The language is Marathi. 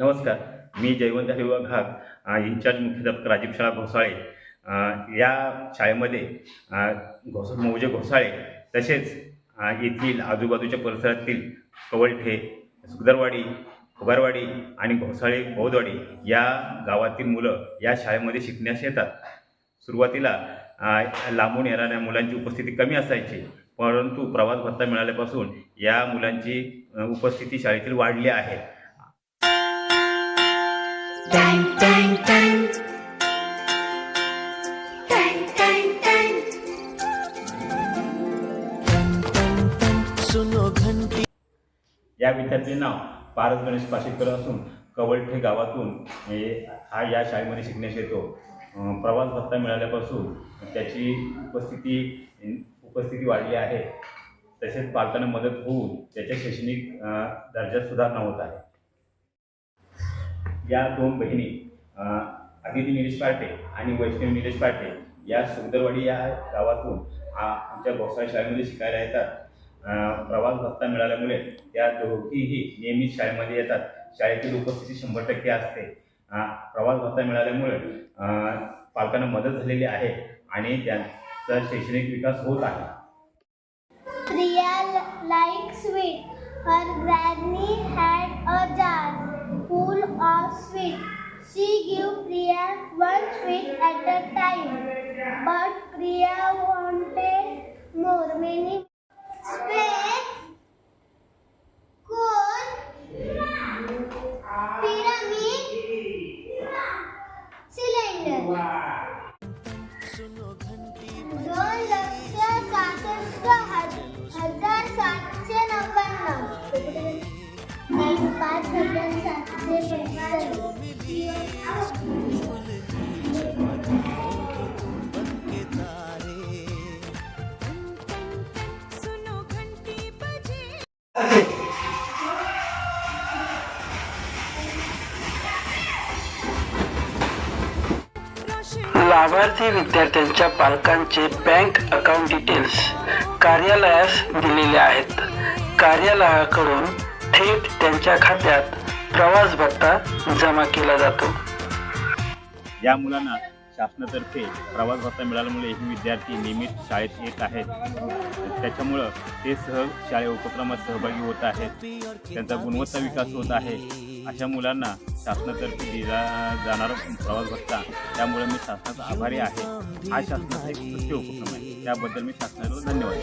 नमस्कार. मी जयवंत हरिभाऊ घाग, इंचार्ज मुख्याध्यापक राजीव शाळा घोसाळे. या शाळेमध्ये मौजे घोसाळे तसेच येथील आजूबाजूच्या परिसरातील कवळठे, सुगदरवाडी, फुगारवाडी आणि घोसाळे बौद्धवाडी या गावातील मुलं या शाळेमध्ये शिकण्यास येतात. सुरुवातीला लांबून येणाऱ्या मुलांची उपस्थिती कमी असायची, परंतु प्रवास भत्ता मिळाल्यापासून या मुलांची उपस्थिती शाळेतील वाढली आहे. या विद्यार्थ्यांचे नाव पारस गणेश पाशेकर असून कवळठे गावातून या शाळेमध्ये शिकण्यास येतो. प्रवास भत्ता मिळाल्यापासून त्याची उपस्थिती वाढली आहे. तसेच पालकांना मदत होऊन त्याच्या शैक्षणिक दर्जात सुधारणा होत आहे. या दोन बहिणी आदिती निलेश पार्टे आणि वैष्णवी निलेश पार्टे या सुगदरवाडी या गावातून आमच्या घोसाळे शाळेमध्ये शिकायला येतात. प्रवास भत्ता मिळाल्यामुळे त्या दोघीही नियमित शाळेमध्ये येतात. शाळेतील उपस्थिती 100% असते. प्रवास भत्ता मिळाल्यामुळे पालकांना मदत झालेली आहे आणि त्यांचा शैक्षणिक विकास होत आहे. Priya likes sweet. Her granny had a jar full of sweet. She gave Priya one sweet at a time, but Priya wanted more. Many spade, cone, pyramid, cylinder. 2,707. लाभार्थी विद्यार्थ्यांच्या पालकांचे बँक अकाउंट डिटेल्स कार्यालयास दिलेले आहेत. कार्यालयाकडून थेट त्यांच्या खात्यात प्रवास भत्ता जमा केला जातो. या मुलांना शासनातर्फे प्रवास भत्ता मिळाल्यामुळे हे विद्यार्थी नियमित शाळेत येत आहेत. त्याच्यामुळं ते शाळेत उपक्रमात सहभागी होत आहेत. त्यांचा गुणवत्ता विकास होत आहे. अशा मुलांना शासनातर्फे दिला जाणारा प्रवास भत्ता, त्यामुळे मी शासनाचा आभारी आहे. हा शासनाचा एक सत्य उपक्रम आहे. त्याबद्दल मी शासनाला धन्यवाद.